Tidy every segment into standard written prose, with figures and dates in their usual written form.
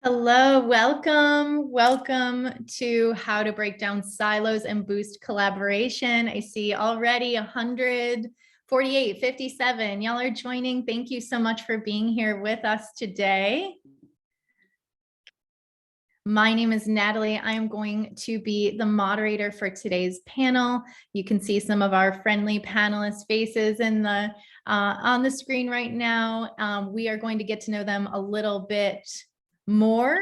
Hello, welcome to How to Break Down Silos and Boost Collaboration. I see already 148, 57. Y'all are joining. Thank you so much for being here with us today. My name is Natalie. I am going to be the moderator for today's panel. You can see some of our friendly panelist faces on the screen right now. We are going to get to know them a little bit more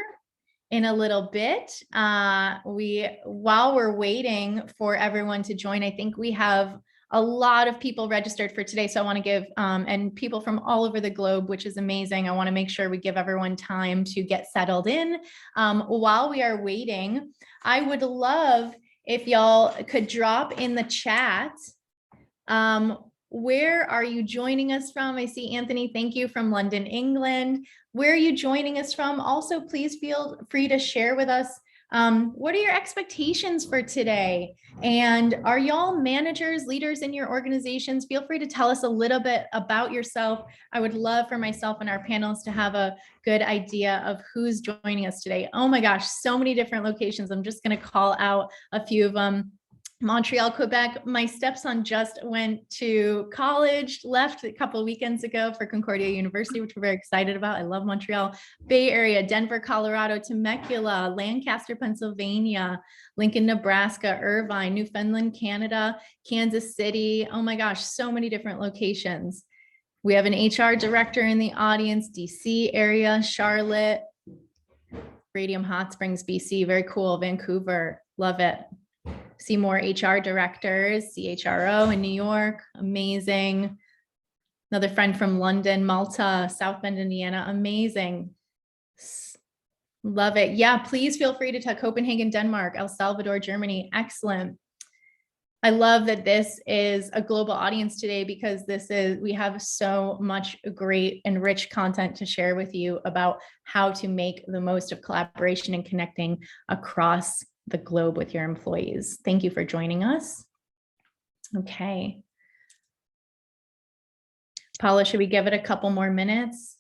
in a little bit. While we're waiting for everyone to join, I think we have a lot of people registered for today. So I want to give, and people from all over the globe, which is amazing. I want to make sure we give everyone time to get settled in. While we are waiting, I would love if y'all could drop in the chat. Where are you joining us from? I see Anthony, thank you, from London, England. Where are you joining us from? Also, please feel free to share with us what are your expectations for today? And are y'all managers, leaders in your organizations? Feel free to tell us a little bit about yourself. I would love for myself and our panelists to have a good idea of who's joining us today. Oh my gosh, so many different locations. I'm just going to call out a few of them. Montreal, Quebec. My stepson just went to college, left a couple of weekends ago for Concordia University, which we're very excited about. I love Montreal. Bay Area, Denver, Colorado, Temecula, Lancaster, Pennsylvania, Lincoln, Nebraska, Irvine, Newfoundland, Canada, Kansas City. Oh my gosh, so many different locations. We have an HR director in the audience, DC area, Charlotte, Radium Hot Springs, BC, very cool, Vancouver, love it. See more HR directors, CHRO in New York, amazing. Another friend from London, Malta, South Bend, Indiana, amazing. Love it. Yeah, please feel free to tell Copenhagen, Denmark, El Salvador, Germany, excellent. I love that this is a global audience today because we have so much great and rich content to share with you about how to make the most of collaboration and connecting across the globe with your employees. Thank you for joining us. Okay. Paula, should we give it a couple more minutes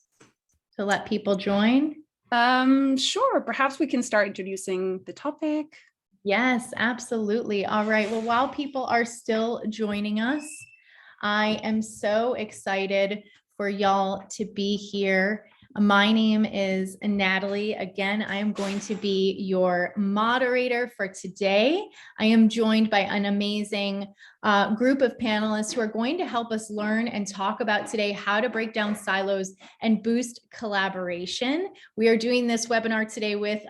to let people join? Sure. Perhaps we can start introducing the topic. Yes, absolutely. All right. Well, while people are still joining us, I am so excited for y'all to be here. My name is Natalie. Again, I am going to be your moderator for today. I am joined by an amazing group of panelists who are going to help us learn and talk about today how to break down silos and boost collaboration. We are doing this webinar today with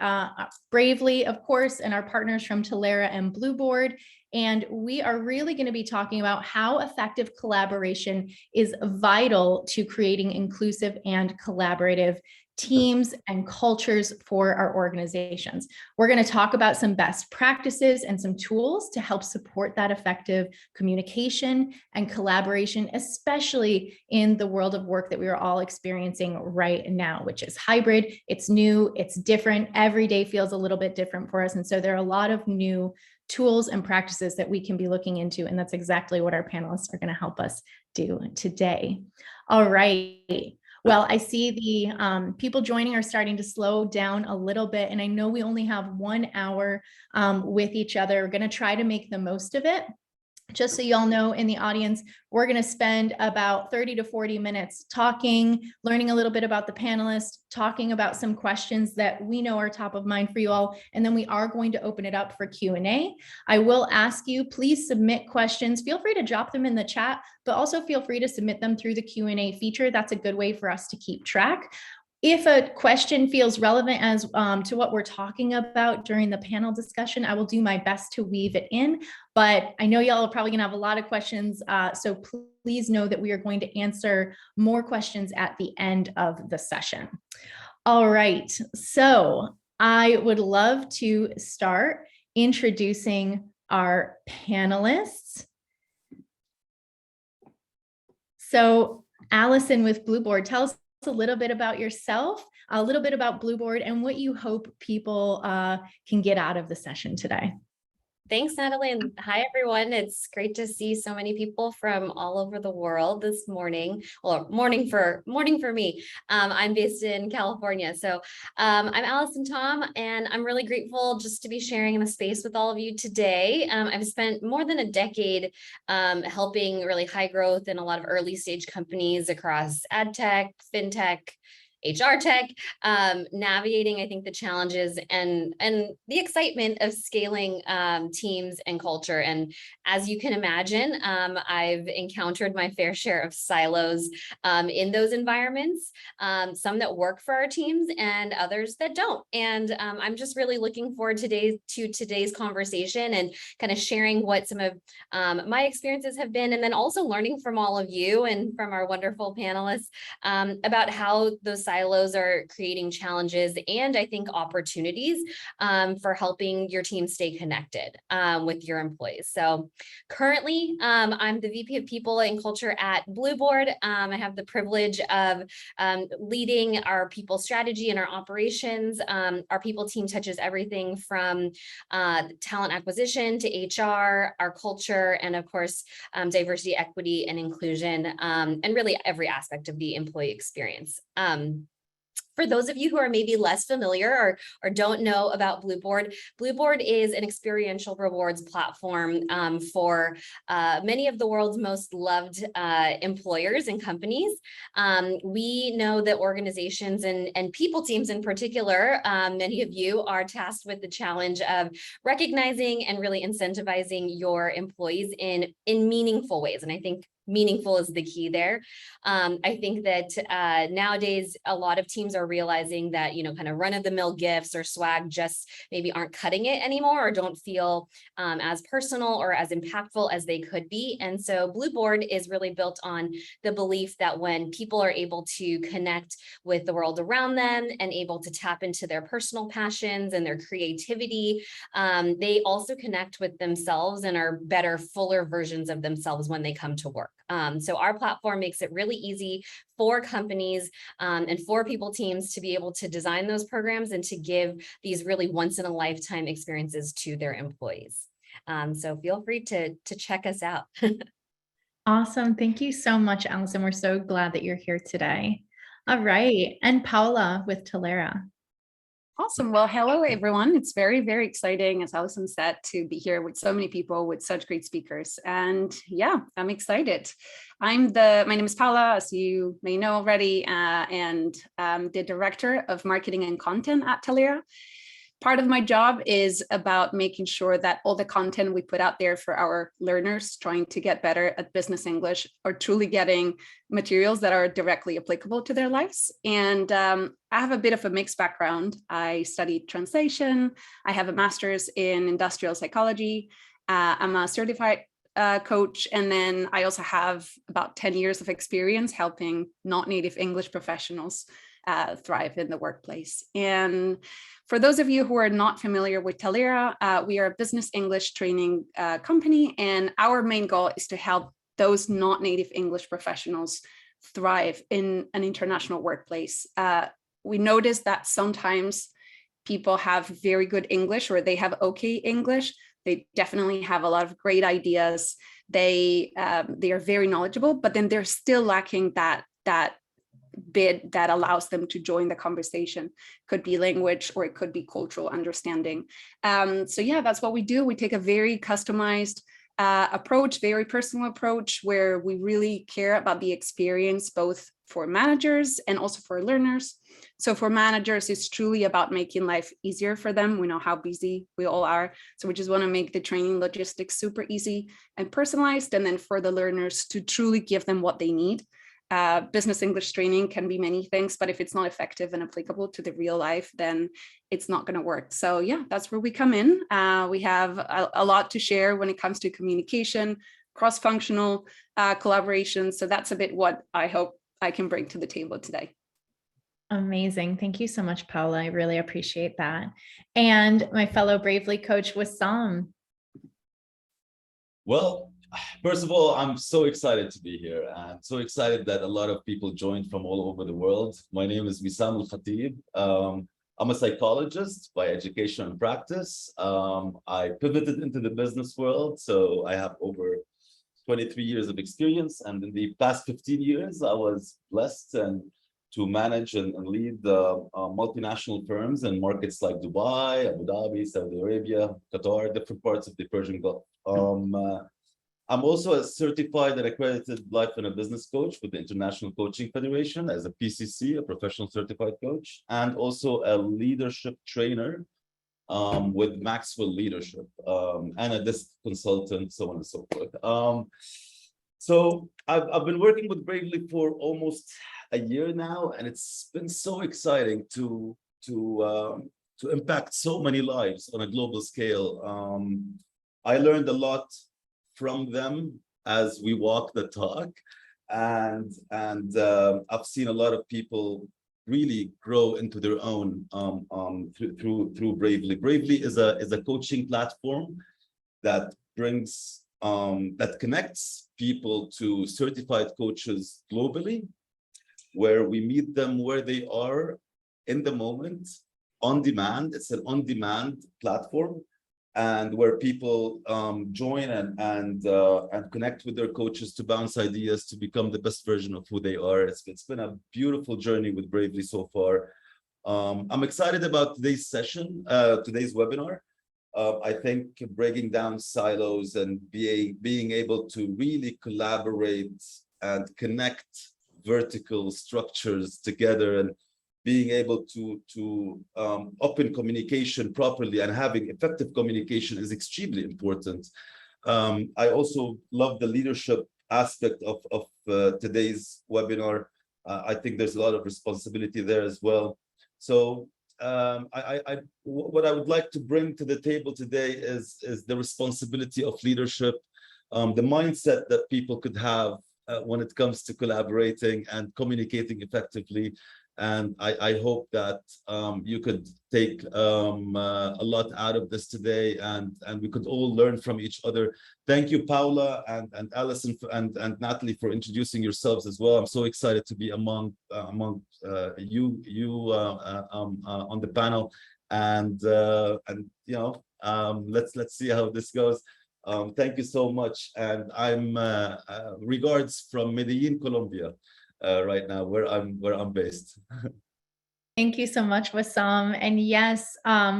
Bravely, of course, and our partners from Talaera and Blueboard. And we are really going to be talking about how effective collaboration is vital to creating inclusive and collaborative teams and cultures for our organizations. We're going to talk about some best practices and some tools to help support that effective communication and collaboration, especially in the world of work that we are all experiencing right now, which is hybrid. It's new, it's different. Every day feels a little bit different for us. And so there are a lot of new tools and practices that we can be looking into. And that's exactly what our panelists are going to help us do today. All right. Well, I see the people joining are starting to slow down a little bit. And I know we only have 1 hour with each other. We're going to try to make the most of it. Just so y'all know, in the audience, we're going to spend about 30 to 40 minutes talking, learning a little bit about the panelists, talking about some questions that we know are top of mind for you all. And then we are going to open it up for Q&A. I will ask you, please submit questions. Feel free to drop them in the chat, but also feel free to submit them through the Q&A feature. That's a good way for us to keep track. If a question feels relevant as to what we're talking about during the panel discussion, I will do my best to weave it in, but I know y'all are probably gonna have a lot of questions, so please know that we are going to answer more questions at the end of the session. All right, so I would love to start introducing our panelists. So Allison with Blueboard, tell us a little bit about yourself, a little bit about Blueboard, and what you hope people can get out of the session today. Thanks, Natalie, and hi, everyone. It's great to see so many people from all over the world this morning. Well, morning for me. I'm based in California, so I'm Allison Tom, and I'm really grateful just to be sharing in a space with all of you today. I've spent more than a decade helping really high growth and a lot of early stage companies across ad tech, fintech, HR tech, navigating, I think, the challenges and the excitement of scaling teams and culture. And as you can imagine, I've encountered my fair share of silos in those environments, some that work for our teams and others that don't. And I'm just really looking forward to today's conversation and kind of sharing what some of my experiences have been, and then also learning from all of you and from our wonderful panelists about how those silos are creating challenges and I think opportunities for helping your team stay connected with your employees. So currently, I'm the VP of People and Culture at Blueboard. I have the privilege of leading our people strategy and our operations. Our people team touches everything from talent acquisition to HR, our culture, and of course, diversity, equity, and inclusion, and really every aspect of the employee experience. For those of you who are maybe less familiar or don't know about Blueboard, Blueboard is an experiential rewards platform for many of the world's most loved employers and companies. We know that organizations and people teams in particular, many of you are tasked with the challenge of recognizing and really incentivizing your employees in meaningful ways. And I think meaningful is the key there. I think that nowadays a lot of teams are realizing that, kind of run-of-the-mill gifts or swag just maybe aren't cutting it anymore or don't feel as personal or as impactful as they could be. And so Blueboard is really built on the belief that when people are able to connect with the world around them and able to tap into their personal passions and their creativity, they also connect with themselves and are better, fuller versions of themselves when they come to work. So our platform makes it really easy for companies and for people teams to be able to design those programs and to give these really once in a lifetime experiences to their employees. So feel free to check us out. Awesome. Thank you so much, Allison. We're so glad that you're here today. All right. And Paula with Talaera. Awesome. Well, hello, everyone. It's very, very exciting, as Allison said, to be here with so many people, with such great speakers. And yeah, I'm excited. My name is Paula, as you may know already, and I'm the Director of Marketing and Content at Talaera. Part of my job is about making sure that all the content we put out there for our learners trying to get better at business English are truly getting materials that are directly applicable to their lives. And I have a bit of a mixed background. I studied translation. I have a master's in industrial psychology. I'm a certified coach. And then I also have about 10 years of experience helping not native English professionals thrive in the workplace. And for those of you who are not familiar with Talaera, we are a business English training company, and our main goal is to help those not native English professionals thrive in an international workplace. We notice that sometimes people have very good English or they have okay English. They definitely have a lot of great ideas. They are very knowledgeable, but then they're still lacking that bit that allows them to join the conversation. Could be language or it could be cultural understanding. So yeah, that's what we do. We take a very customized approach, very personal approach, where we really care about the experience, both for managers and also for learners. So for managers, it's truly about making life easier for them. We know how busy we all are. So we just want to make the training logistics super easy and personalized. And then for the learners to truly give them what they need. Business English training can be many things, but if it's not effective and applicable to the real life, then it's not going to work. So yeah, that's where we come in. We have a lot to share when it comes to communication, cross-functional collaboration. So that's a bit what I hope I can bring to the table today. Amazing. Thank you so much, Paula. I really appreciate that. And my fellow Bravely coach, Wissam. Well, first of all, I'm so excited to be here and so excited that a lot of people joined from all over the world. My name is Wissam Al Khatib. I'm a psychologist by education and practice. I pivoted into the business world, so I have over 23 years of experience. And in the past 15 years, I was blessed and to manage and lead the multinational firms in markets like Dubai, Abu Dhabi, Saudi Arabia, Qatar, different parts of the Persian Gulf. I'm also a certified and accredited life and a business coach with the International Coaching Federation as a PCC, a professional certified coach, and also a leadership trainer with Maxwell Leadership and a disc consultant, so on and so forth. So I've been working with Bravely for almost a year now, and it's been so exciting to impact so many lives on a global scale. I learned a lot from them as we walk the talk, and I've seen a lot of people really grow into their own through Bravely. Bravely is a coaching platform that brings that connects people to certified coaches globally, where we meet them where they are in the moment, on demand. It's an on-demand platform, and where people join and connect with their coaches to bounce ideas to become the best version of who they are. It's been a beautiful journey with Bravely so far. I'm excited about today's session, today's webinar. I think breaking down silos and being able to really collaborate and connect vertical structures together, and being able to open communication properly and having effective communication is extremely important. I also love the leadership aspect of today's webinar. I think there's a lot of responsibility there as well. So what I would like to bring to the table today is the responsibility of leadership, the mindset that people could have when it comes to collaborating and communicating effectively. And I hope that you could take a lot out of this today, and we could all learn from each other. Thank you, Paula and Alison and Natalie, for introducing yourselves as well. I'm so excited to be among you on the panel, and you know, let's see how this goes. Thank you so much, and I'm regards from Medellin, Colombia. Right now, where I'm based. Thank you so much, Wissam. And yes,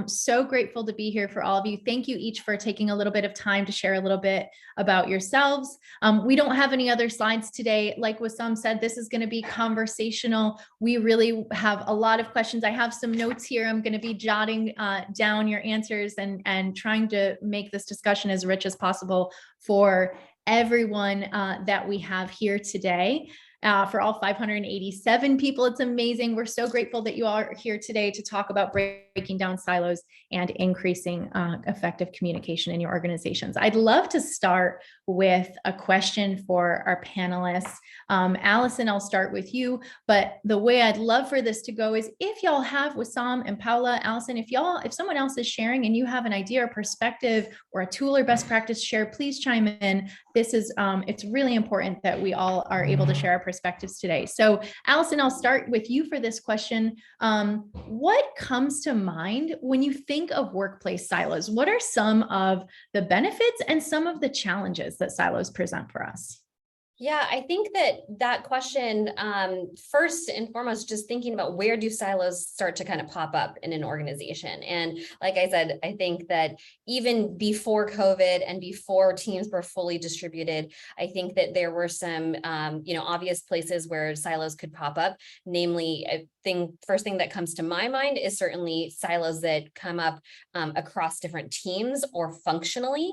so grateful to be here for all of you. Thank you each for taking a little bit of time to share a little bit about yourselves. We don't have any other slides today. Like Wissam said, this is going to be conversational. We really have a lot of questions. I have some notes here. I'm going to be jotting down your answers and trying to make this discussion as rich as possible for everyone that we have here today. For all 587 people. It's amazing. We're so grateful that you all are here today to talk about breaking down silos and increasing effective communication in your organizations. I'd love to start with a question for our panelists. Alison, I'll start with you, but the way I'd love for this to go is if y'all have Wissam and Paula, Alison, if someone else is sharing and you have an idea or perspective or a tool or best practice share, please chime in. This is, it's really important that we all are able to share our perspectives today. So Alison, I'll start with you for this question. What comes to mind when you think of workplace silos? What are some of the benefits and some of the challenges that silos present for us? Yeah, I think that question, first and foremost, just thinking about where do silos start to kind of pop up in an organization. And like I said, I think that even before COVID and before teams were fully distributed, I think that there were some, obvious places where silos could pop up. Namely, first thing that comes to my mind is certainly silos that come up across different teams or functionally.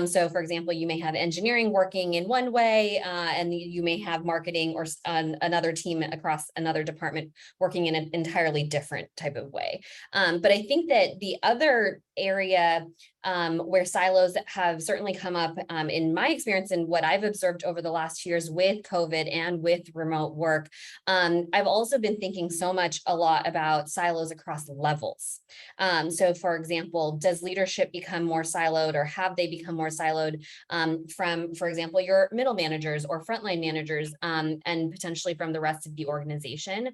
So for example, you may have engineering working in one way, and you may have marketing or another team across another department working in an entirely different type of way. But I think that the other area where silos have certainly come up in my experience and what I've observed over the last years with COVID and with remote work, I've also been thinking a lot about silos across levels. So for example, does leadership become more siloed, or have they become more siloed from, for example, your middle managers or frontline managers, and potentially from the rest of the organization?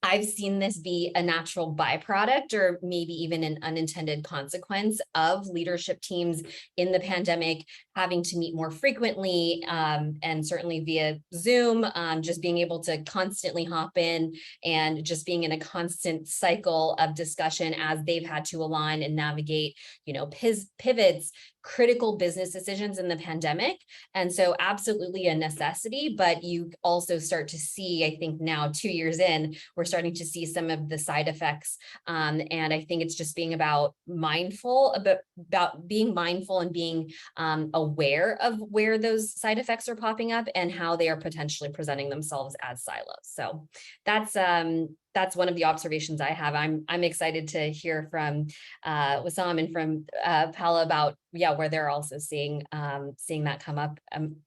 I've seen this be a natural byproduct or maybe even an unintended consequence of leadership teams in the pandemic having to meet more frequently, and certainly via Zoom, just being able to constantly hop in and just being in a constant cycle of discussion as they've had to align and navigate, pivots, critical business decisions in the pandemic. And so absolutely a necessity, but you also start to see, I think now 2 years in, we're starting to see some of the side effects. And I think it's just being about being mindful and being aware of where those side effects are popping up and how they are potentially presenting themselves as silos. So that's one of the observations I have. I'm excited to hear from Wissam and from Paula about where they're also seeing that come up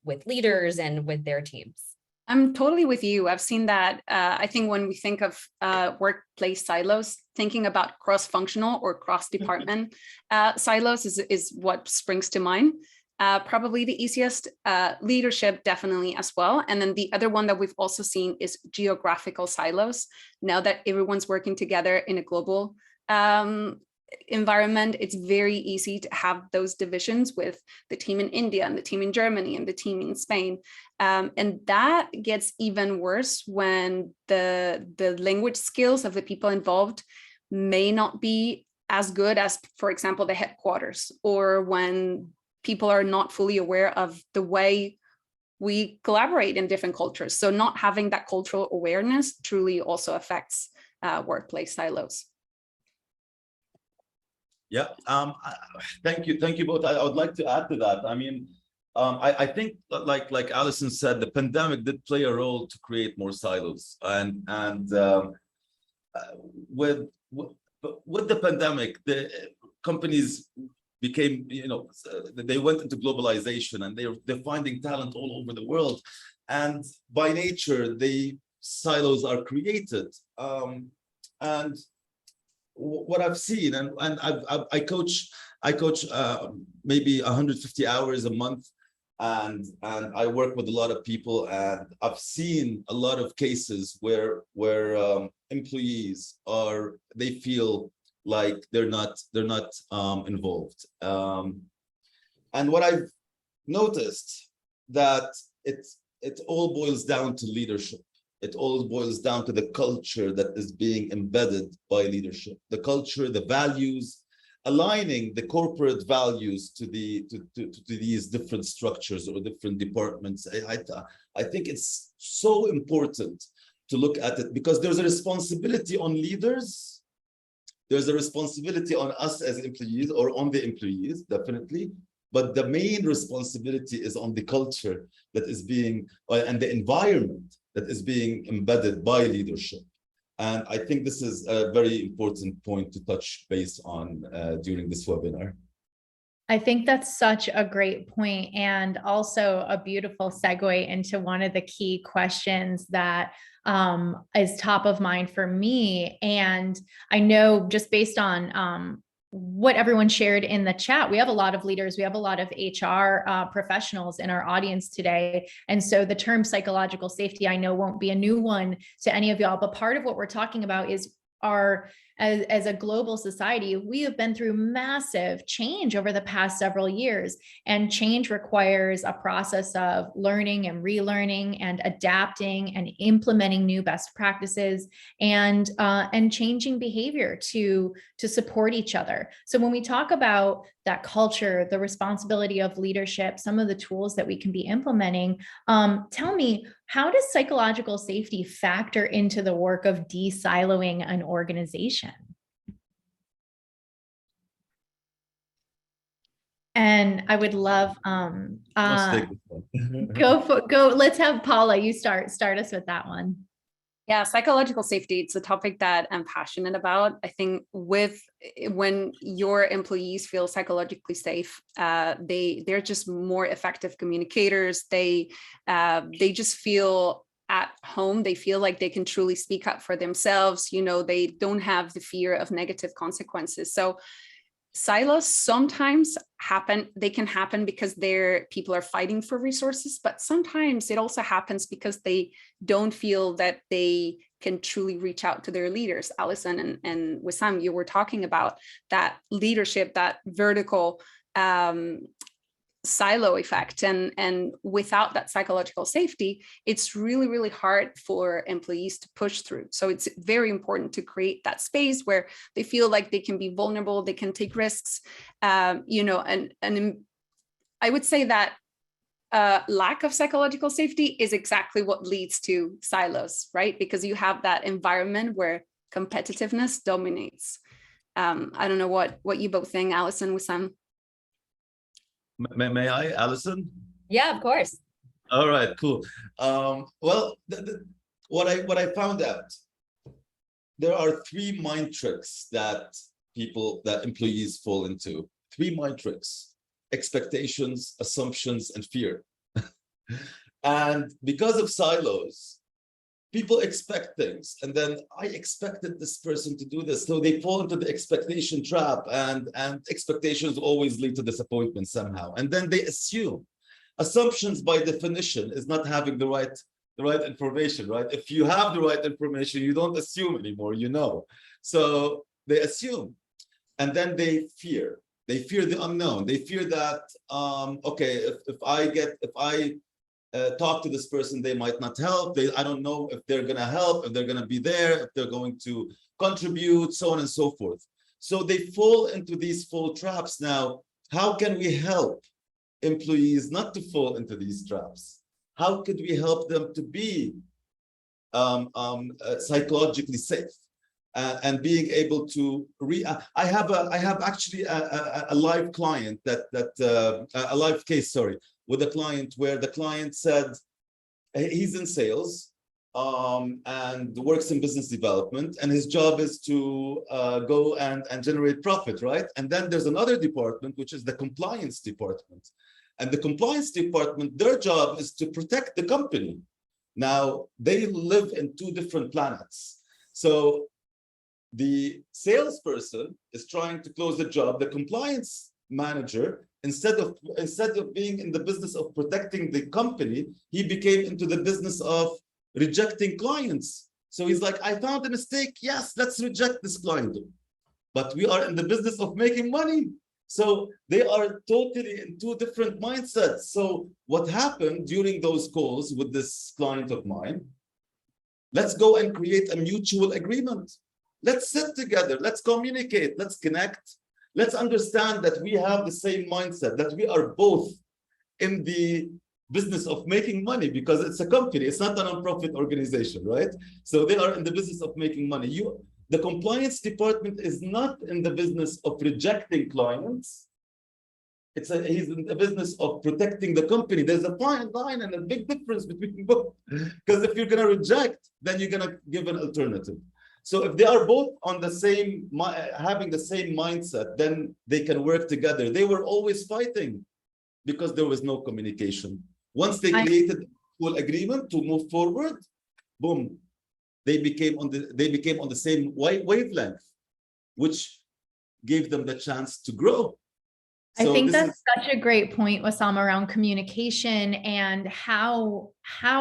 with leaders and with their teams. I'm totally with you. I've seen that. I think when we think of workplace silos, thinking about cross-functional or cross-department silos is what springs to mind. Probably the easiest, leadership definitely as well. And then the other one that we've also seen is geographical silos. Now that everyone's working together in a global environment, it's very easy to have those divisions with the team in India and the team in Germany and the team in Spain. And that gets even worse when the language skills of the people involved may not be as good as, for example, the headquarters, or when people are not fully aware of the way we collaborate in different cultures. So not having that cultural awareness truly also affects workplace silos. Yeah, thank you both. I would like to add to that. I mean, I think like Alison said, the pandemic did play a role to create more silos, and with the pandemic, the companies became, they went into globalization, and they're finding talent all over the world, and by nature, the silos are created, and what I've seen, and I coach maybe 150 hours a month, and I work with a lot of people, and I've seen a lot of cases where employees they feel like they're not involved, and what I've noticed that it all boils down to leadership. It all boils down to the culture that is being embedded by leadership, the culture, the values, aligning the corporate values to these different structures or different departments. I think it's so important to look at it, because there's a responsibility on leaders. There's a responsibility on us as employees, or on the employees, definitely. But the main responsibility is on the culture that is being, and the environment that is being embedded by leadership. And I think this is a very important point to touch base on during this webinar. I think that's such a great point, and also a beautiful segue into one of the key questions that is top of mind for me. And I know, just based on what everyone shared in the chat, we have a lot of leaders, we have a lot of HR professionals in our audience today. And so the term psychological safety, I know, won't be a new one to any of y'all, but part of what we're talking about is as a global society, we have been through massive change over the past several years, and change requires a process of learning and relearning and adapting and implementing new best practices and changing behavior to support each other. So when we talk about that culture, the responsibility of leadership, some of the tools that we can be implementing, tell me, how does psychological safety factor into the work of de-siloing an organization? And I would love go. Let's have Paula, you start us with that one. Yeah, psychological safety, it's a topic that I'm passionate about. I think when your employees feel psychologically safe, they're just more effective communicators. They just feel at home. They feel like they can truly speak up for themselves. They don't have the fear of negative consequences. So silos sometimes happen. They can happen because people are fighting for resources, but sometimes it also happens because they don't feel that they can truly reach out to their leaders. Allison and Wissam, you were talking about that leadership, that vertical silo effect, and without that psychological safety, it's really, really hard for employees to push through. So it's very important to create that space where they feel like they can be vulnerable, they can take risks, and I would say that lack of psychological safety is exactly what leads to silos, right? Because you have that environment where competitiveness dominates. I don't know what you both think, Allison, Wissam. May I, Alison? Yeah, of course. All right, cool. Well, what I found out, there are three mind tricks that employees fall into. Three mind tricks: expectations, assumptions, and fear. And because of silos, people expect things, and then I expected this person to do this, so they fall into the expectation trap, and expectations always lead to disappointment somehow, and then they assume. Assumptions by definition is not having the right information, right? If you have the right information, you don't assume anymore, you know. So they assume, and then they fear the unknown. They fear that okay, if I talk to this person, they might not help. I don't know if they're going to help, if they're going to be there, if they're going to contribute, so on and so forth. So they fall into these full traps. Now, how can we help employees not to fall into these traps? How could we help them to be psychologically safe and being able to I have actually a live client a live case, sorry, with a client where the client said he's in sales and works in business development, and his job is to go and generate profit, right? And then there's another department, which is the compliance department. And the compliance department, their job is to protect the company. Now, they live in two different planets. So the salesperson is trying to close the job. The compliance manager, instead of being in the business of protecting the company, he became into the business of rejecting clients. So he's like, I found a mistake. Yes, let's reject this client. But we are in the business of making money. So they are totally in two different mindsets. So what happened during those calls with this client of mine? Let's go and create a mutual agreement. Let's sit together. Let's communicate. Let's connect. Let's understand that we have the same mindset, that we are both in the business of making money, because it's a company. It's not a non-profit organization, right? So they are in the business of making money. The compliance department is not in the business of rejecting clients. He's in the business of protecting the company. There's a fine line and a big difference between both. Because if you're going to reject, then you're going to give an alternative. So if they are both on the same, having the same mindset, then they can work together. They were always fighting because there was no communication. Once they created a full agreement to move forward, boom, they became on the same wavelength, which gave them the chance to grow. I think that's such a great point, Wissam, around communication and how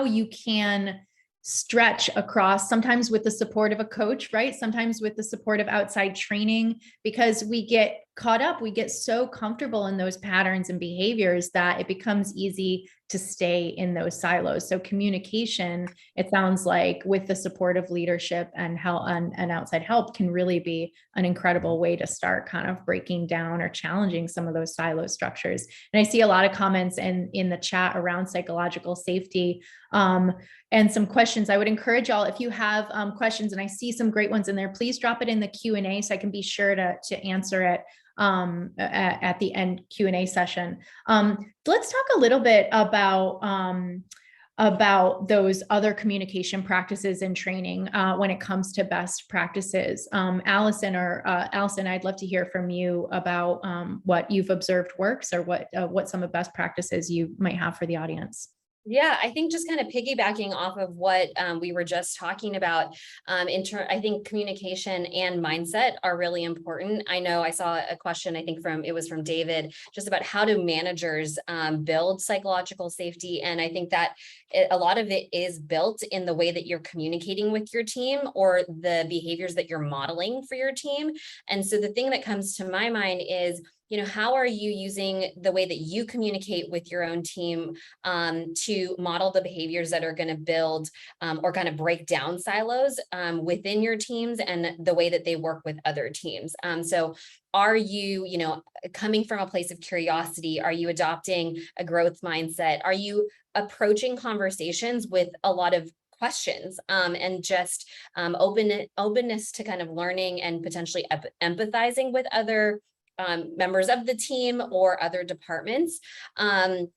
you can stretch across, sometimes with the support of a coach, right? Sometimes with the support of outside training, because we get caught up, we get so comfortable in those patterns and behaviors that it becomes easy to stay in those silos. So communication, it sounds like, with the support of leadership and help and outside help, can really be an incredible way to start kind of breaking down or challenging some of those silo structures. And I see a lot of comments in the chat around psychological safety and some questions. I would encourage y'all, if you have questions, and I see some great ones in there, please drop it in the Q&A so I can be sure to answer it at the end Q&A session. Let's talk a little bit about those other communication practices and training when it comes to best practices. Allison, I'd love to hear from you about what you've observed works, or what some of best practices you might have for the audience. Yeah, I think just kind of piggybacking off of what we were just talking about, I think communication and mindset are really important. I know I saw a question, I think it was from David, just about how do managers build psychological safety. And I think that a lot of it is built in the way that you're communicating with your team or the behaviors that you're modeling for your team. And so the thing that comes to my mind is, how are you using the way that you communicate with your own team to model the behaviors that are going to build or kind of break down silos within your teams and the way that they work with other teams. So are you, coming from a place of curiosity? Are you adopting a growth mindset? Are you approaching conversations with a lot of questions and just openness to kind of learning and potentially empathizing with other members of the team or other departments? I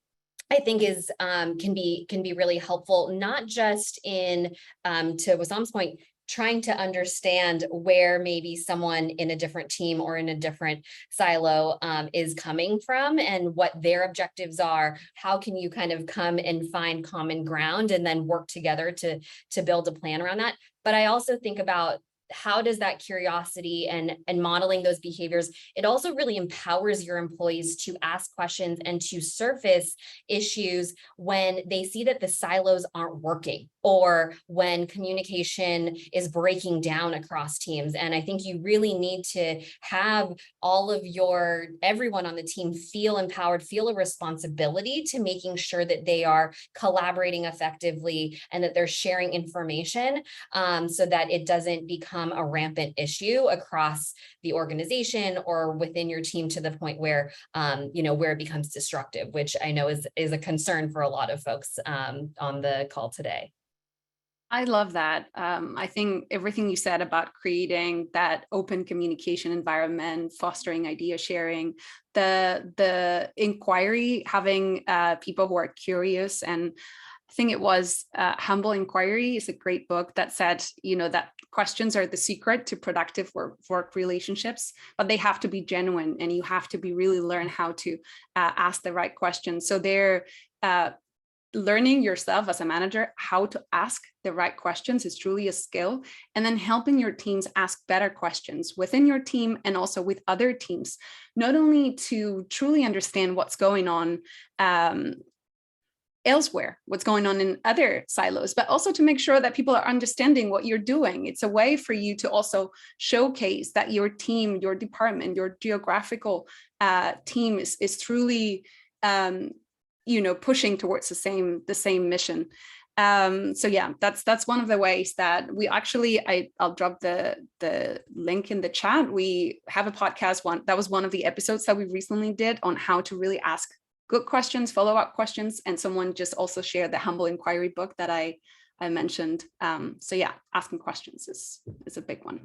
think is can be really helpful, not just in to Wasam's point, trying to understand where maybe someone in a different team or in a different silo is coming from and what their objectives are. How can you kind of come and find common ground and then work together to build a plan around that? But I also think about how does that curiosity and modeling those behaviors, it also really empowers your employees to ask questions and to surface issues when they see that the silos aren't working or when communication is breaking down across teams. And I think you really need to have everyone on the team feel empowered, feel a responsibility to making sure that they are collaborating effectively and that they're sharing information so that it doesn't become a rampant issue across the organization or within your team to the point where, where it becomes destructive, which I know is a concern for a lot of folks on the call today. I love that. I think everything you said about creating that open communication environment, fostering idea sharing, the inquiry, having people who are curious, and I think it was Humble Inquiry is a great book that said, that questions are the secret to productive work relationships, but they have to be genuine and you have to really learn how to ask the right questions. So they're learning yourself as a manager how to ask the right questions is truly a skill, and then helping your teams ask better questions within your team and also with other teams, not only to truly understand what's going on elsewhere, what's going on in other silos, but also to make sure that people are understanding what you're doing. It's a way for you to also showcase that your team, your department, your geographical team is truly pushing towards the same mission. So yeah, that's one of the ways that we actually, I'll drop the link in the chat. We have a podcast that was one of the episodes that we recently did on how to really ask good questions, follow-up questions, and someone just also shared the Humble Inquiry book that I mentioned. So yeah, asking questions is a big one.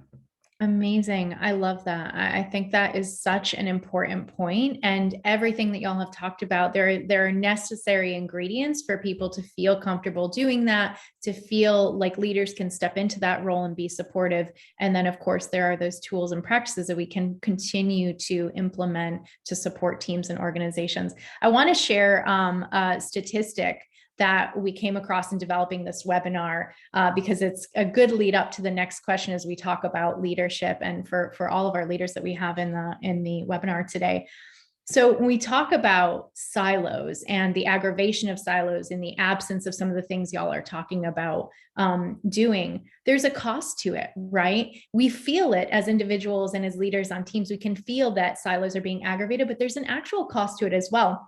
Amazing. I love that. I think that is such an important point. And everything that y'all have talked about, there are necessary ingredients for people to feel comfortable doing that, to feel like leaders can step into that role and be supportive. And then, of course, there are those tools and practices that we can continue to implement to support teams and organizations. I want to share a statistic that we came across in developing this webinar, because it's a good lead up to the next question as we talk about leadership and for all of our leaders that we have in the webinar today. So when we talk about silos and the aggravation of silos in the absence of some of the things y'all are talking about doing, there's a cost to it, right? We feel it as individuals and as leaders on teams. We can feel that silos are being aggravated, but there's an actual cost to it as well.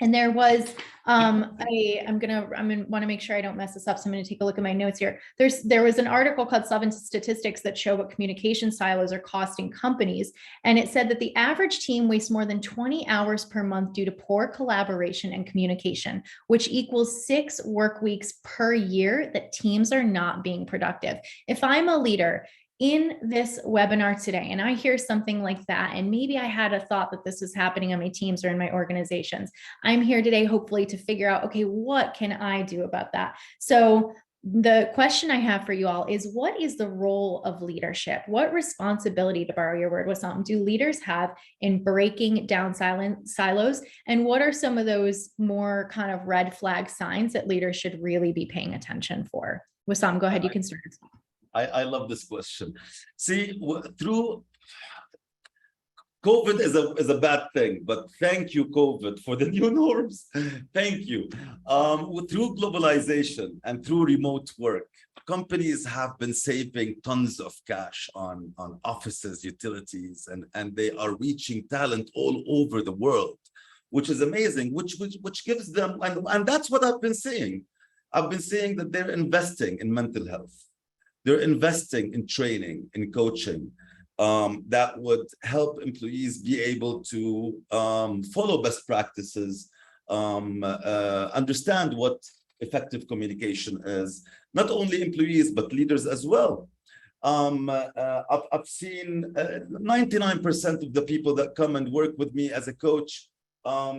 And there was, I'm gonna want to make sure I don't mess this up. So I'm going to take a look at my notes here. There was an article called 7 Statistics that show what communication silos are costing companies. And it said that the average team wastes more than 20 hours per month due to poor collaboration and communication, which equals 6 work weeks per year that teams are not being productive. If I'm a leader in this webinar today, and I hear something like that, and maybe I had a thought that this was happening on my teams or in my organizations, I'm here today, hopefully, to figure out, okay, what can I do about that? So the question I have for you all is, what is the role of leadership? What responsibility, to borrow your word, Wissam, do leaders have in breaking down silos? And what are some of those more kind of red flag signs that leaders should really be paying attention for? Wissam, go ahead. You can start. I love this question. See, through COVID is a bad thing, but thank you, COVID, for the new norms. Thank you. Through globalization and through remote work, companies have been saving tons of cash on offices, utilities, and they are reaching talent all over the world, which is amazing, which gives them, and that's what I've been saying. I've been saying that they're investing in mental health. They're investing in training, in coaching, that would help employees be able to follow best practices, understand what effective communication is, not only employees, but leaders as well. I've seen 99% of the people that come and work with me as a coach,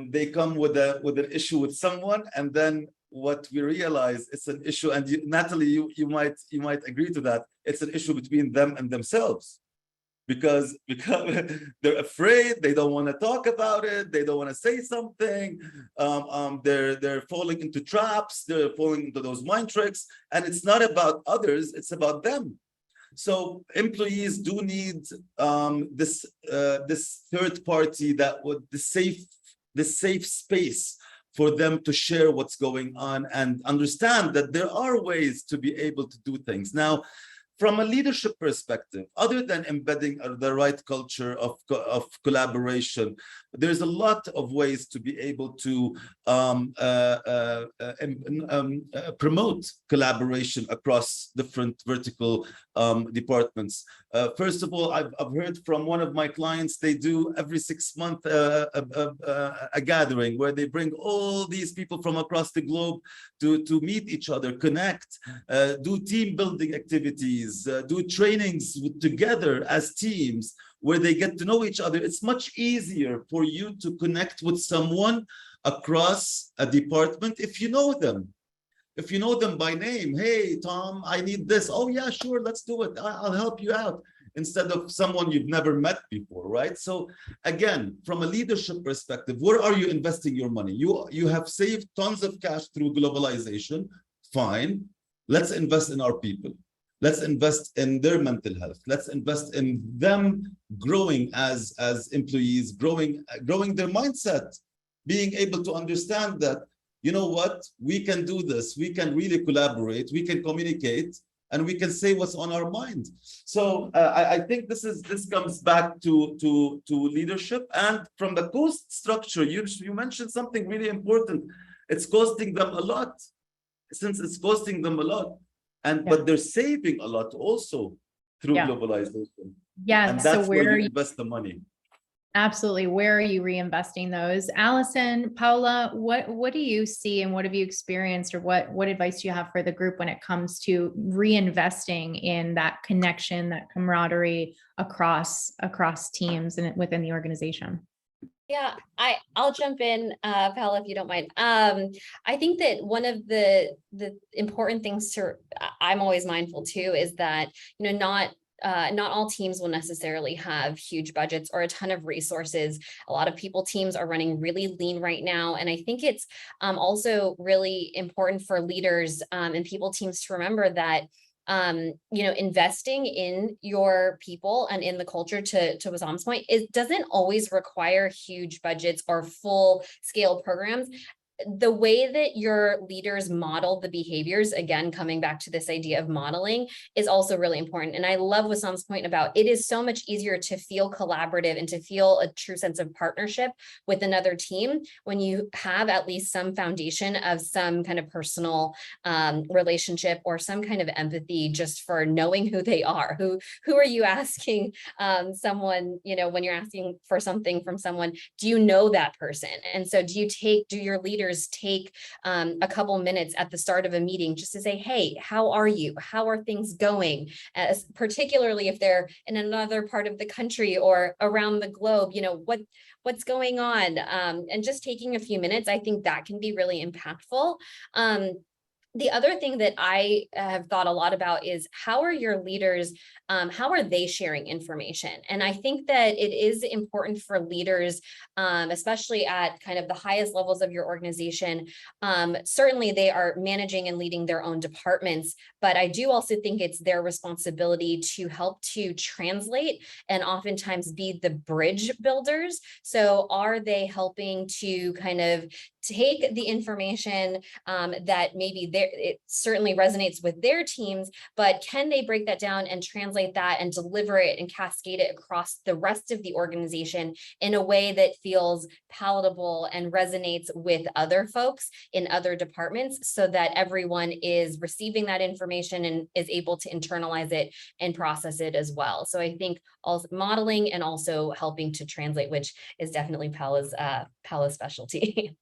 they come with an issue with someone, and then what we realize it's an issue, and Natalie, you might agree to that, it's an issue between them and themselves. Because they're afraid, they don't want to talk about it, they don't want to say something, they're falling into traps, they're falling into those mind tricks, and it's not about others, it's about them. So employees do need this third party, that would the safe space for them to share what's going on and understand that there are ways to be able to do things. Now, from a leadership perspective, other than embedding the right culture of collaboration, there's a lot of ways to be able to promote collaboration across different vertical departments. First of all, I've heard from one of my clients, they do every 6 months a gathering where they bring all these people from across the globe to meet each other, connect, do team building activities, do trainings together as teams where they get to know each other. It's much easier for you to connect with someone across a department if you know them. If you know them by name, hey, Tom, I need this. Oh, yeah, sure, let's do it. I'll help you out. Instead of someone you've never met before, right? So again, from a leadership perspective, where are you investing your money? You have saved tons of cash through globalization. Fine. Let's invest in our people. Let's invest in their mental health. Let's invest in them growing as employees, growing their mindset, being able to understand that, you know what, we can do this. We can really collaborate. We can communicate, and we can say what's on our mind. So I think this comes back to leadership. And from the cost structure, you mentioned something really important. It's costing them a lot. Since it's costing them a lot, but they're saving a lot also through globalization. Yeah, and that's so where you invest the money. Absolutely. Where are you reinvesting those? Allison, Paula, what do you see and what have you experienced, or what advice do you have for the group when it comes to reinvesting in that connection, that camaraderie across teams and within the organization? Yeah, I'll jump in, Paula, if you don't mind. I think that one of the important things I'm always mindful too, is that, not all teams will necessarily have huge budgets or a ton of resources. A lot of teams are running really lean right now. And I think it's also really important for leaders and teams to remember that investing in your people and in the culture, to Wissam's point, it doesn't always require huge budgets or full scale programs. The way that your leaders model the behaviors, again, coming back to this idea of modeling, is also really important. And I love Wissam's point about it is so much easier to feel collaborative and to feel a true sense of partnership with another team when you have at least some foundation of some kind of personal relationship or some kind of empathy, just for knowing who they are. Who are you asking someone, when you're asking for something from someone, do you know that person? And so do your leaders take a couple minutes at the start of a meeting just to say, hey, how are you? How are things going? Particularly if they're in another part of the country or around the globe, what's going on? And just taking a few minutes, I think that can be really impactful. The other thing that I have thought a lot about is how are your leaders, how are they sharing information? And I think that it is important for leaders, especially at kind of the highest levels of your organization. Certainly they are managing and leading their own departments, but I do also think it's their responsibility to help to translate and oftentimes be the bridge builders. So are they helping to kind of take the information that maybe it certainly resonates with their teams, but can they break that down and translate that and deliver it and cascade it across the rest of the organization in a way that feels palatable and resonates with other folks in other departments, so that everyone is receiving that information and is able to internalize it and process it as well. So I think also modeling and also helping to translate, which is definitely Paula's specialty.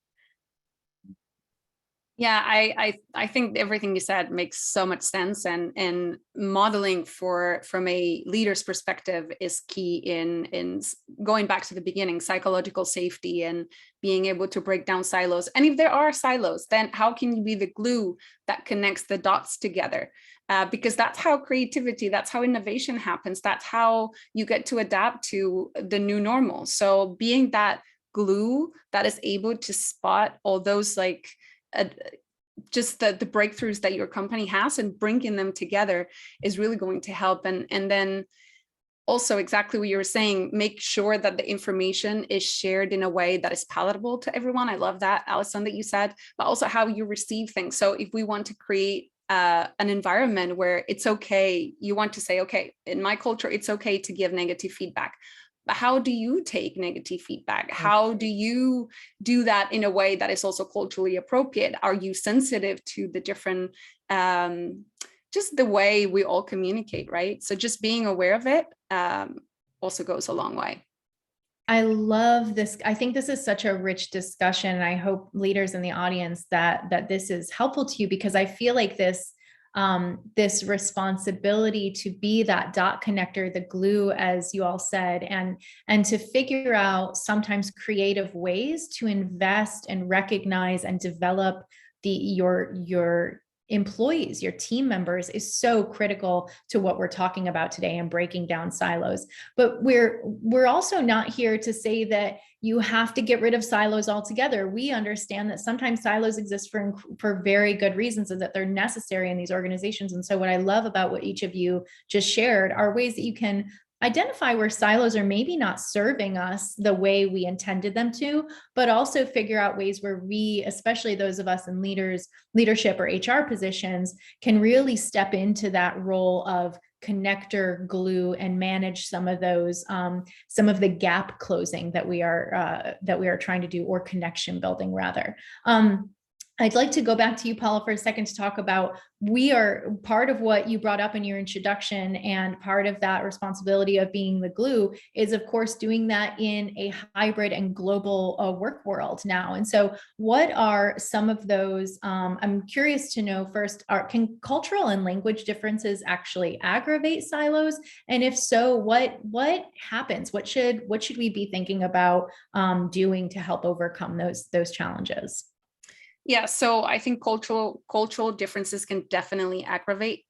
Yeah, I think everything you said makes so much sense, and modeling from a leader's perspective is key in going back to the beginning, psychological safety and being able to break down silos. And if there are silos, then how can you be the glue that connects the dots together? Because that's how creativity, that's how innovation happens. That's how you get to adapt to the new normal. So being that glue that is able to spot all those just the breakthroughs that your company has and bringing them together is really going to help. And then also exactly what you were saying, make sure that the information is shared in a way that is palatable to everyone. I love that, Alison, that you said, but also how you receive things. So if we want to create an environment where it's okay, you want to say, okay, in my culture, it's okay to give negative feedback. But how do you take negative feedback? How do you do that in a way that is also culturally appropriate? Are you sensitive to the different, just the way we all communicate, right? So just being aware of it also goes a long way. I love this. I think this is such a rich discussion. And I hope leaders in the audience that this is helpful to you, because I feel like this responsibility to be that dot connector, the glue, as you all said, and to figure out sometimes creative ways to invest and recognize and develop your employees, your team members, is so critical to what we're talking about today and breaking down silos. But we're also not here to say that you have to get rid of silos altogether. We understand that sometimes silos exist for very good reasons, and that they're necessary in these organizations. And so what I love about what each of you just shared are ways that you can identify where silos are maybe not serving us the way we intended them to, but also figure out ways where we, especially those of us in leadership or HR positions, can really step into that role of connector, glue, and manage some of those, some of the gap closing that we are trying to do, or connection building rather. I'd like to go back to you, Paula, for a second to talk about, we are part of what you brought up in your introduction, and part of that responsibility of being the glue is, of course, doing that in a hybrid and global work world now. And so what are some of those, I'm curious to know first, can cultural and language differences actually aggravate silos? And if so, what happens? What should we be thinking about doing to help overcome those challenges? Yeah, so I think cultural differences can definitely aggravate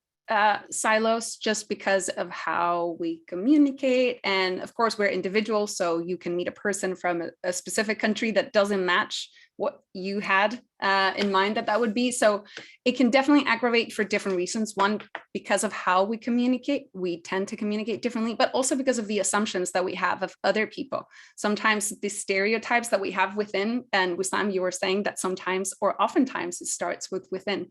silos, just because of how we communicate. And of course, we're individuals, so you can meet a person from a specific country that doesn't match what you had in mind that would be. So it can definitely aggravate for different reasons. One, because of how we communicate, we tend to communicate differently, but also because of the assumptions that we have of other people. Sometimes the stereotypes that we have within, and Wissam, you were saying that sometimes, or oftentimes, it starts with within.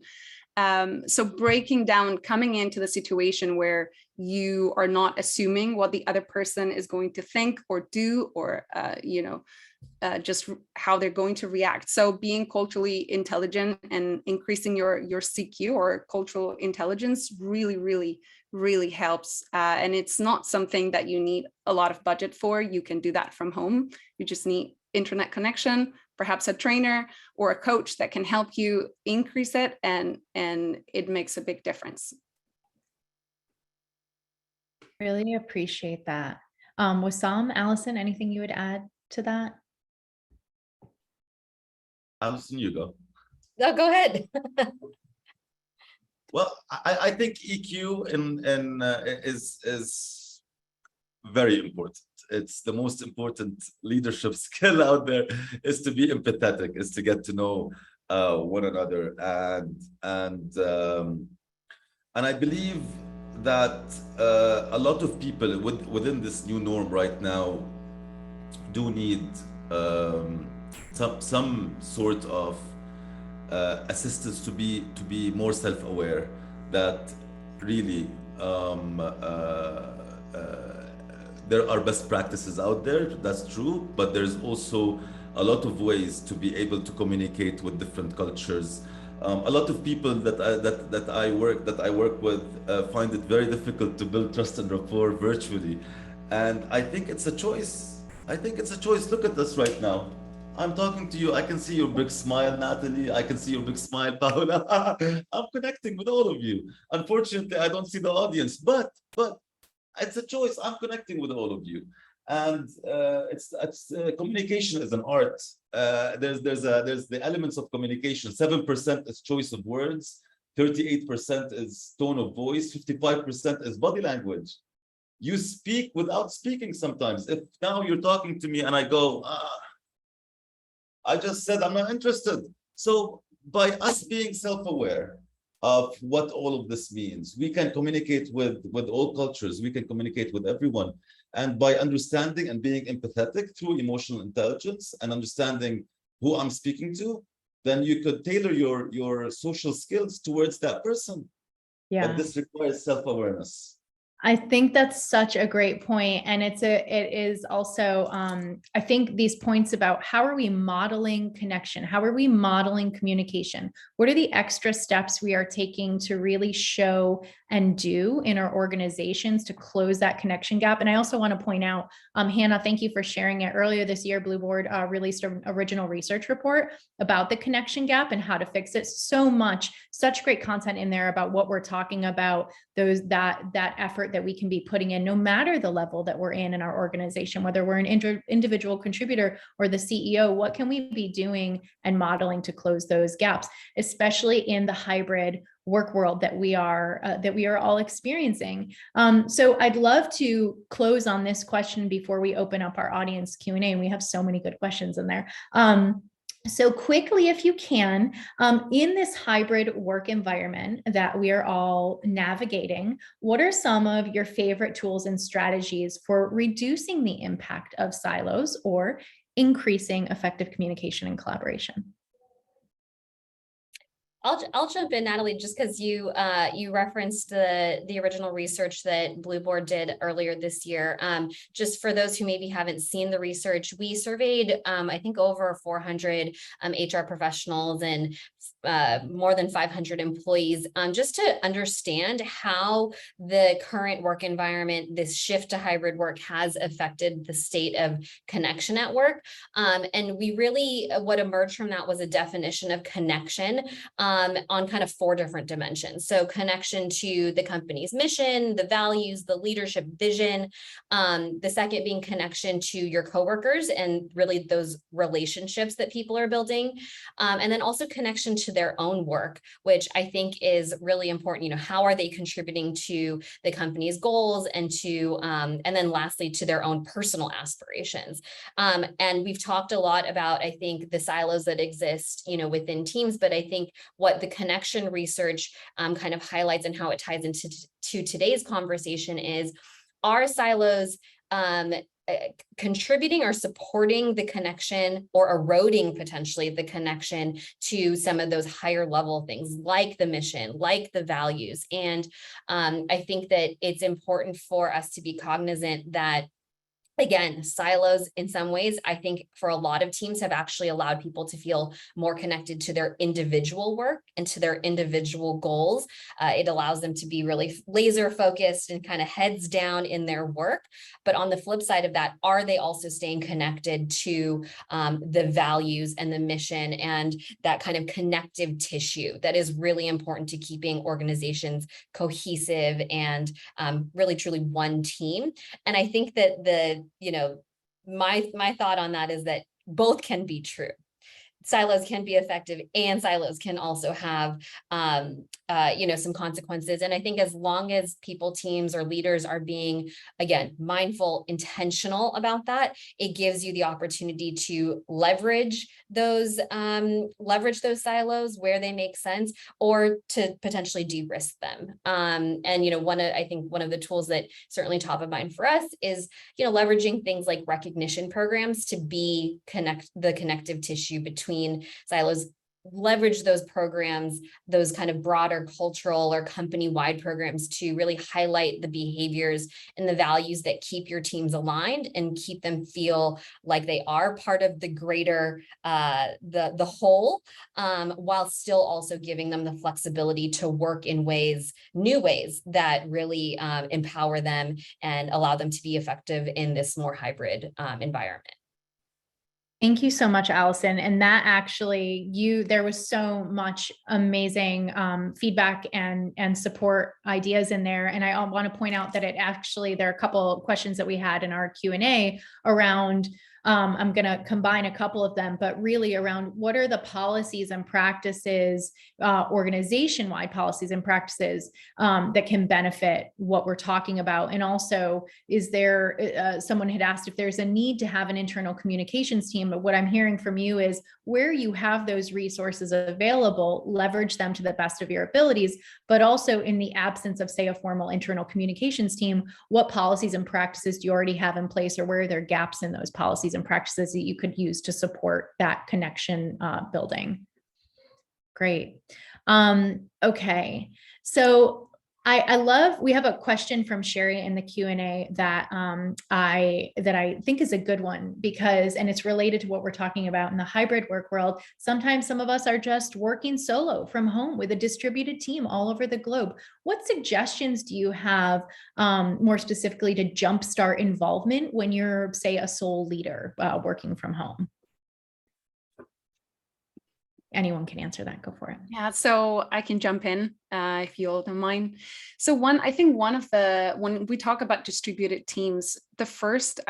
So breaking down, coming into the situation where you are not assuming what the other person is going to think or do, or just how they're going to react. So being culturally intelligent and increasing your CQ, or cultural intelligence, really helps. And it's not something that you need a lot of budget for. You can do that from home. You just need internet connection, perhaps a trainer or a coach that can help you increase it, and it makes a big difference. Really appreciate that. Wissam, Alison, anything you would add to that? Alison, you go. No, go ahead. Well, I think EQ is very important. It's the most important leadership skill out there, is to be empathetic, is to get to know one another, and I believe that a lot of people within this new norm right now do need um, some sort of assistance to be more self-aware, that really there are best practices out there, that's true, but there's also a lot of ways to be able to communicate with different cultures. A lot of people that I work with find it very difficult to build trust and rapport virtually, and I think it's a choice. I think it's a choice. Look at this right now. I'm talking to you. I can see your big smile, Natalie. I can see your big smile, Paola. I'm connecting with all of you. Unfortunately, I don't see the audience, but it's a choice. I'm connecting with all of you, and it's communication is an art. There's the elements of communication. 7% is choice of words. 38% is tone of voice. 55% is body language. You speak without speaking sometimes. If now you're talking to me and I go, I just said I'm not interested. So by us being self-aware of what all of this means, we can communicate with all cultures, we can communicate with everyone. And by understanding and being empathetic through emotional intelligence and understanding who I'm speaking to, then you could tailor your social skills towards that person. Yeah. But this requires self-awareness. I think that's such a great point. And it is also, I think these points about how are we modeling connection? How are we modeling communication? What are the extra steps we are taking to really show and do in our organizations to close that connection gap? And I also want to point out, Hannah, thank you for sharing it. Earlier this year, Blue Board released an original research report about the connection gap and how to fix it. So much, such great content in there about what we're talking about, that effort that we can be putting in, no matter the level that we're in our organization, whether we're an individual contributor or the CEO. What can we be doing and modeling to close those gaps, especially in the hybrid work world that we are all experiencing? So I'd love to close on this question before we open up our audience Q&A, and we have so many good questions in there. So quickly, if you can, in this hybrid work environment that we are all navigating, what are some of your favorite tools and strategies for reducing the impact of silos or increasing effective communication and collaboration? I'll jump in, Natalie, just because you referenced the original research that Blue Board did earlier this year. Just for those who maybe haven't seen the research, we surveyed I think over 400 HR professionals and more than 500 employees, just to understand how the current work environment, this shift to hybrid work, has affected the state of connection at work. And we really, what emerged from that was a definition of connection on kind of 4 different dimensions. So connection to the company's mission, the values, the leadership vision. The second being connection to your coworkers and really those relationships that people are building. And then also connection to their own work, which I think is really important. You know, how are they contributing to the company's goals and to, and then lastly, to their own personal aspirations. And we've talked a lot about, I think, the silos that exist, you know, within teams, but I think what the connection research kind of highlights and how it ties into today's conversation is, are silos contributing or supporting the connection or eroding potentially the connection to some of those higher level things like the mission, like the values. And I think that it's important for us to be cognizant that, again, silos in some ways, I think for a lot of teams have actually allowed people to feel more connected to their individual work and to their individual goals. It allows them to be really laser focused and kind of heads down in their work. But on the flip side of that, are they also staying connected to the values and the mission and that kind of connective tissue that is really important to keeping organizations cohesive and really truly one team? And I think that my thought on that is that both can be true. silos can be effective, and silos can also have some consequences. And I think as long as people, teams, or leaders are being, again, mindful, intentional about that, it gives you the opportunity to leverage those silos where they make sense, or to potentially de-risk them. And I think one of the tools that certainly top of mind for us is leveraging things like recognition programs to be the connective tissue between silos. Leverage those programs, those kind of broader cultural or company-wide programs, to really highlight the behaviors and the values that keep your teams aligned and keep them feel like they are part of the greater the whole, while still also giving them the flexibility to work in new ways that really empower them and allow them to be effective in this more hybrid environment. Thank you so much, Allison. And that actually, there was so much amazing feedback and support ideas in there. And I want to point out that there are a couple of questions that we had in our Q&A around, I'm going to combine a couple of them, but really around what are the policies and practices, organization-wide policies and practices that can benefit what we're talking about. And also, is there, someone had asked if there's a need to have an internal communications team, but what I'm hearing from you is where you have those resources available, leverage them to the best of your abilities, but also in the absence of, say, a formal internal communications team, what policies and practices do you already have in place, or where are there gaps in those policies and practices that you could use to support that connection building? Great. Okay. So we have a question from Sherry in the Q&A that I think is a good one, and it's related to what we're talking about in the hybrid work world. Sometimes some of us are just working solo from home with a distributed team all over the globe. What suggestions do you have, more specifically, to jumpstart involvement when you're, say, a sole leader working from home? Anyone can answer that. Go for it. Yeah, so I can jump in if you all don't mind. So when we talk about distributed teams, the first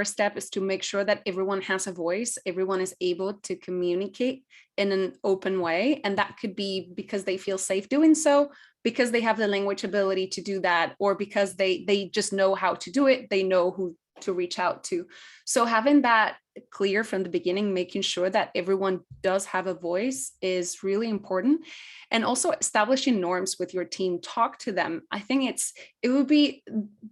step is to make sure that everyone has a voice, everyone is able to communicate in an open way. And that could be because they feel safe doing so, because they have the language ability to do that, or because they just know how to do it, they know who to reach out to. So having that clear from the beginning, making sure that everyone does have a voice, is really important. And also establishing norms with your team. Talk to them. I think the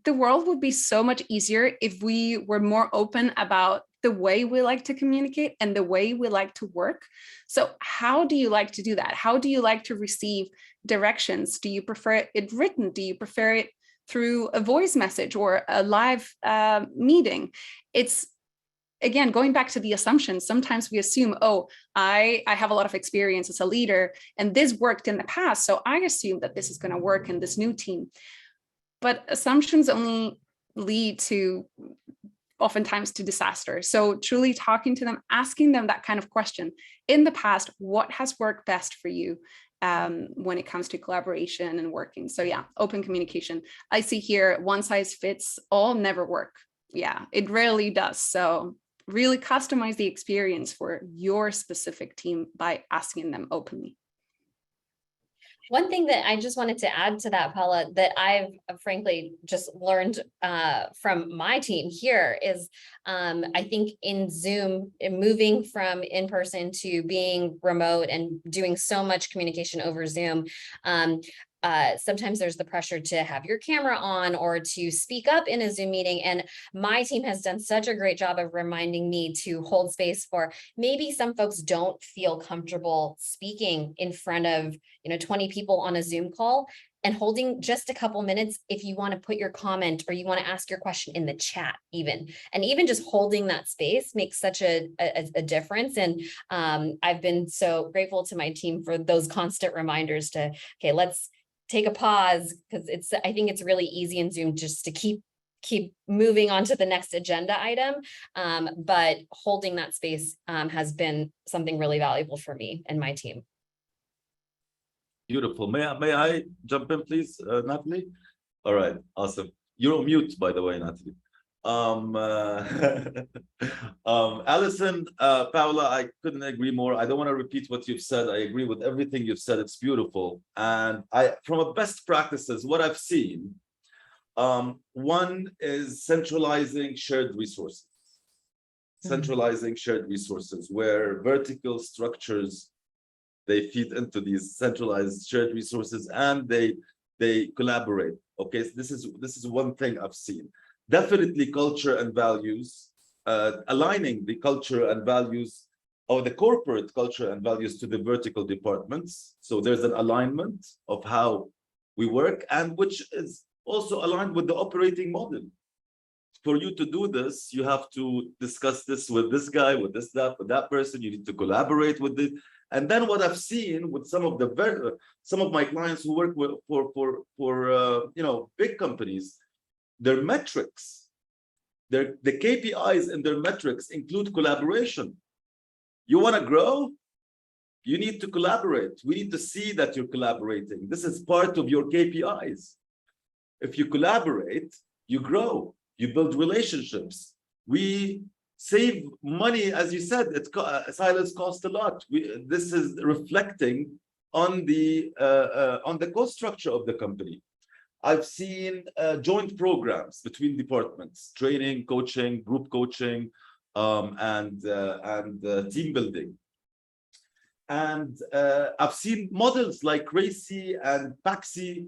world would be so much easier if we were more open about the way we like to communicate and the way we like to work. So how do you like to do that? How do you like to receive directions? Do you prefer it written? Do you prefer it through a voice message or a live meeting? It's, again, going back to the assumptions. Sometimes we assume, I have a lot of experience as a leader and this worked in the past, so I assume that this is going to work in this new team. But assumptions only lead to, oftentimes, to disaster. So truly talking to them, asking them that kind of question. In the past, what has worked best for you when it comes to collaboration and working? So yeah, open communication. I see here, one size fits all never work. Yeah, it rarely does. So really customize the experience for your specific team by asking them openly. One thing that I just wanted to add to that, Paula, that I've frankly just learned from my team here is, I think in Zoom, moving from in-person to being remote and doing so much communication over Zoom, sometimes there's the pressure to have your camera on or to speak up in a Zoom meeting. And my team has done such a great job of reminding me to hold space for, maybe some folks don't feel comfortable speaking in front of 20 people on a Zoom call, and holding just a couple minutes if you want to put your comment or you want to ask your question in the chat even. And even just holding that space makes such a difference. And I've been so grateful to my team for those constant reminders to, okay, let's take a pause, because I think it's really easy in Zoom just to keep moving on to the next agenda item. But holding that space has been something really valuable for me and my team. Beautiful. May I jump in, please, Natalie? All right, awesome. You're on mute, by the way, Natalie. Alison, Paula, I couldn't agree more. I don't want to repeat what you've said. I agree with everything you've said. It's beautiful. And from a best practices, what I've seen, one is centralizing shared resources. Centralizing shared resources where vertical structures, they feed into these centralized shared resources and they collaborate. Okay, so this is one thing I've seen. Definitely culture and values, aligning the culture and values or the corporate culture and values to the vertical departments. So there's an alignment of how we work, and which is also aligned with the operating model. For you to do this, you have to discuss this with this guy, with with that person. You need to collaborate with it. And then what I've seen with some of my clients who work with, for big companies, their metrics, the KPIs and their metrics include collaboration. You want to grow, you need to collaborate. We need to see that you're collaborating. This is part of your KPIs. If you collaborate, you grow. You build relationships. We save money, as you said. Silos cost a lot. This is reflecting on the cost structure of the company. I've seen joint programs between departments, training, coaching, group coaching, and team building. And I've seen models like RACI and PAXI,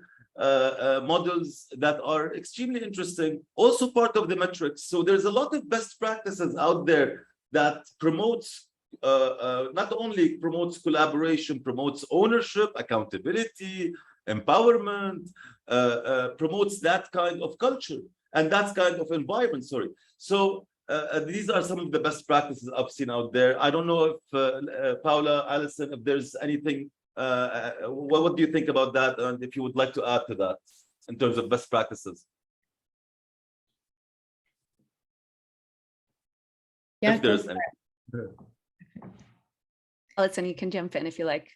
models that are extremely interesting, also part of the metrics. So there's a lot of best practices out there that promotes, not only promotes collaboration, promotes ownership, accountability, empowerment, promotes that kind of culture and that kind of environment, sorry. So these are some of the best practices I've seen out there. I don't know if Paula, Alison, if there's anything, what do you think about that? And if you would like to add to that in terms of best practices. Yeah, if there's any. Alison, you can jump in if you like.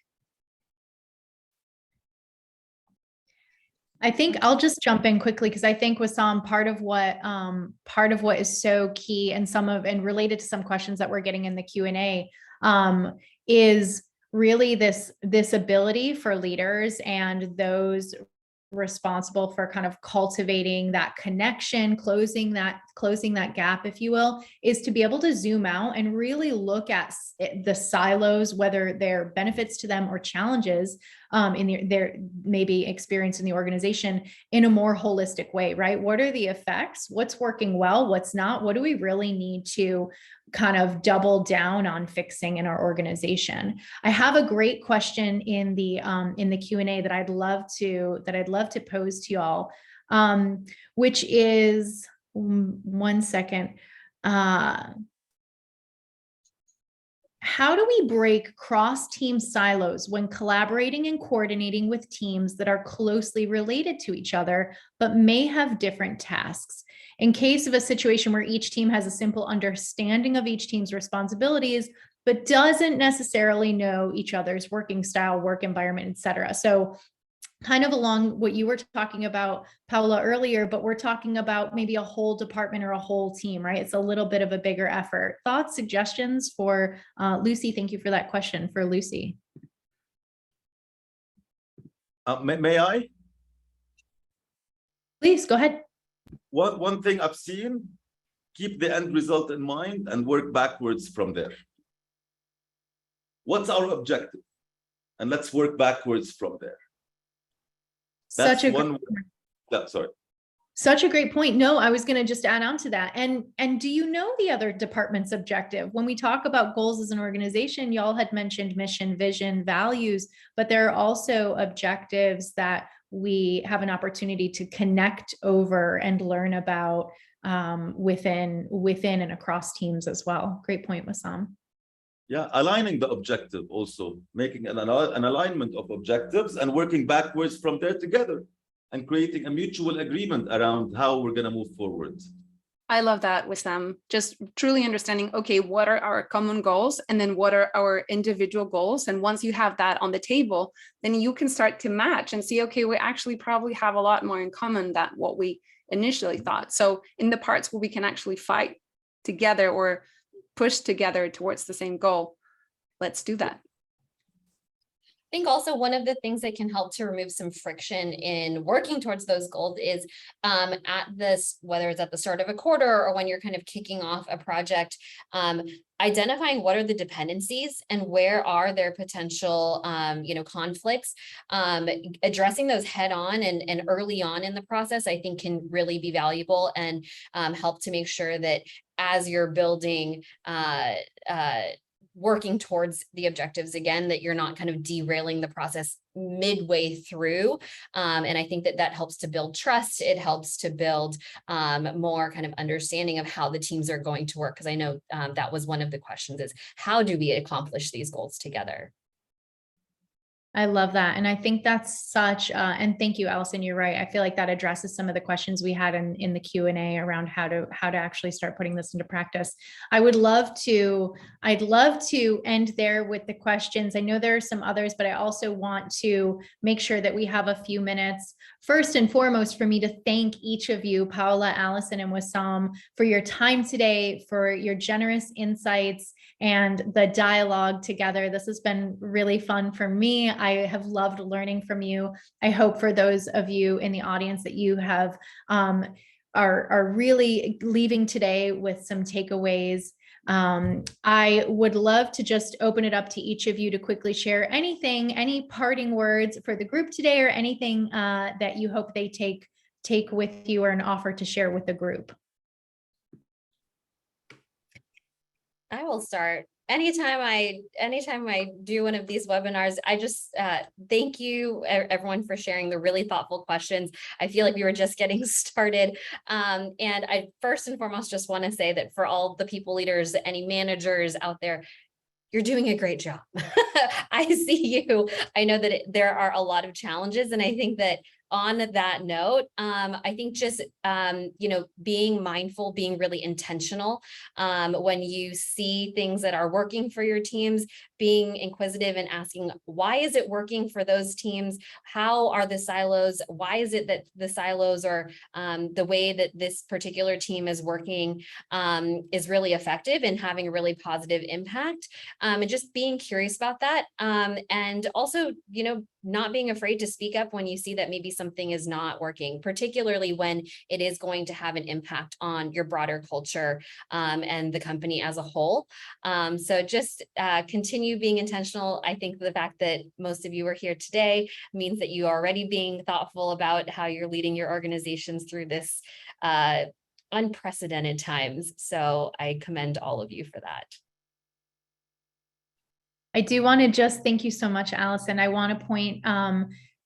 I think I'll just jump in quickly because I think Wissam, part of what is so key and related to some questions that we're getting in the Q&A is really this ability for leaders and those responsible for kind of cultivating that connection, closing that gap, if you will, is to be able to zoom out and really look at the silos, whether they're benefits to them or challenges in their maybe experience in the organization in a more holistic way, right? What are the effects? What's working well? What's not? What do we really need to kind of double down on fixing in our organization? I have a great question in the Q&A that I'd love to pose to y'all, which is one second. How do we break cross-team silos when collaborating and coordinating with teams that are closely related to each other, but may have different tasks? In case of a situation where each team has a simple understanding of each team's responsibilities, but doesn't necessarily know each other's working style, work environment, et cetera. So kind of along what you were talking about, Paula, earlier, but we're talking about maybe a whole department or a whole team, right? It's a little bit of a bigger effort. Thoughts, suggestions for Lucy? Thank you for that question for Lucy. May I? Please, go ahead. One thing I've seen, keep the end result in mind and work backwards from there. What's our objective? And let's work backwards from there. That's Such a great point. No, I was going to just add on to that. And do you know the other department's objective? When we talk about goals as an organization, y'all had mentioned mission, vision, values, but there are also objectives that we have an opportunity to connect over and learn about within and across teams as well. Great point, Wissam. Yeah, aligning the objective, also making an alignment of objectives and working backwards from there together and creating a mutual agreement around how we're going to move forward. I love that, Wissam. Just truly understanding, okay, what are our common goals and then what are our individual goals? And once you have that on the table, then you can start to match and see, okay, we actually probably have a lot more in common than what we initially thought. So in the parts where we can actually fight together or push together towards the same goal, let's do that. I think also one of the things that can help to remove some friction in working towards those goals is at this, whether it's at the start of a quarter or when you're kind of kicking off a project, identifying what are the dependencies and where are their potential conflicts, addressing those head on and early on in the process, I think can really be valuable and help to make sure that as you're building working towards the objectives again, that you're not kind of derailing the process midway through. And I think that that helps to build trust. It helps to build more kind of understanding of how the teams are going to work. Because I know that was one of the questions is how do we accomplish these goals together? I love that. And I think that's such, and thank you, Allison, you're right. I feel like that addresses some of the questions we had in the Q&A around how to actually start putting this into practice. I'd love to end there with the questions. I know there are some others, but I also want to make sure that we have a few minutes. First and foremost, for me to thank each of you, Paula, Allison, and Wissam, for your time today, for your generous insights and the dialogue together. This has been really fun for me. I have loved learning from you. I hope for those of you in the audience that you have are really leaving today with some takeaways. I would love to just open it up to each of you to quickly share anything, any parting words for the group today, or anything that you hope they take with you or an offer to share with the group. I will start. Anytime I do one of these webinars, I just thank you everyone for sharing the really thoughtful questions. I feel like we were just getting started. And I first and foremost just want to say that for all the people leaders, any managers out there, you're doing a great job. I see you. I know that there are a lot of challenges, and I think that on that note, I think just being mindful, being really intentional when you see things that are working for your teams, being inquisitive and asking, why is it working for those teams? How are the silos? Why is it that the silos or the way that this particular team is working is really effective and having a really positive impact? And just being curious about that. And also, not being afraid to speak up when you see that maybe something is not working, particularly when it is going to have an impact on your broader culture and the company as a whole. So just continue being intentional. I think the fact that most of you are here today means that you are already being thoughtful about how you're leading your organizations through this unprecedented times. So I commend all of you for that. I do want to just thank you so much, Allison. I want to point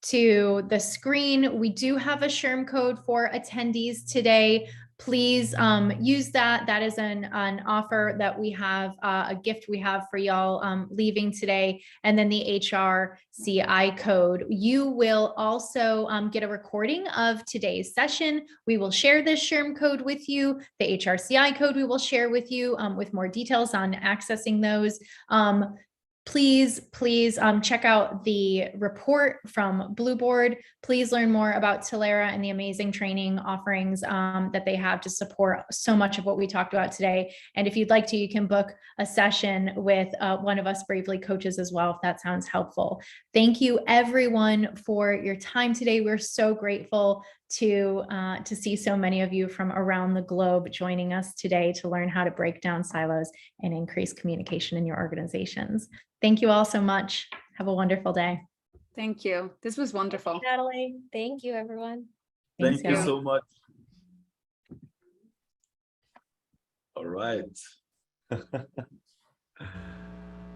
to the screen. We do have a SHRM code for attendees today. Please use that. That is an offer that we have, a gift we have for y'all leaving today. And then the HRCI code. You will also get a recording of today's session. We will share this SHRM code with you. The HRCI code we will share with you with more details on accessing those. Please check out the report from Blueboard. Please learn more about Talaera and the amazing training offerings that they have to support so much of what we talked about today. And if you'd like to, you can book a session with one of us Bravely coaches as well, if that sounds helpful. Thank you everyone for your time today. We're so grateful to see so many of you from around the globe joining us today to learn how to break down silos and increase communication in your organizations. Thank you all so much. Have a wonderful day. Thank you. This was wonderful. Natalie, thank you, everyone. Thanks, Thank you y'all. so much. All right.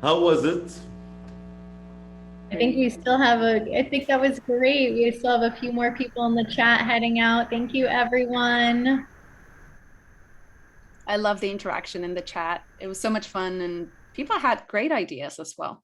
How was it? I think we still have I think that was great. We still have a few more people in the chat heading out. Thank you, everyone. I love the interaction in the chat. It was so much fun and people had great ideas as well.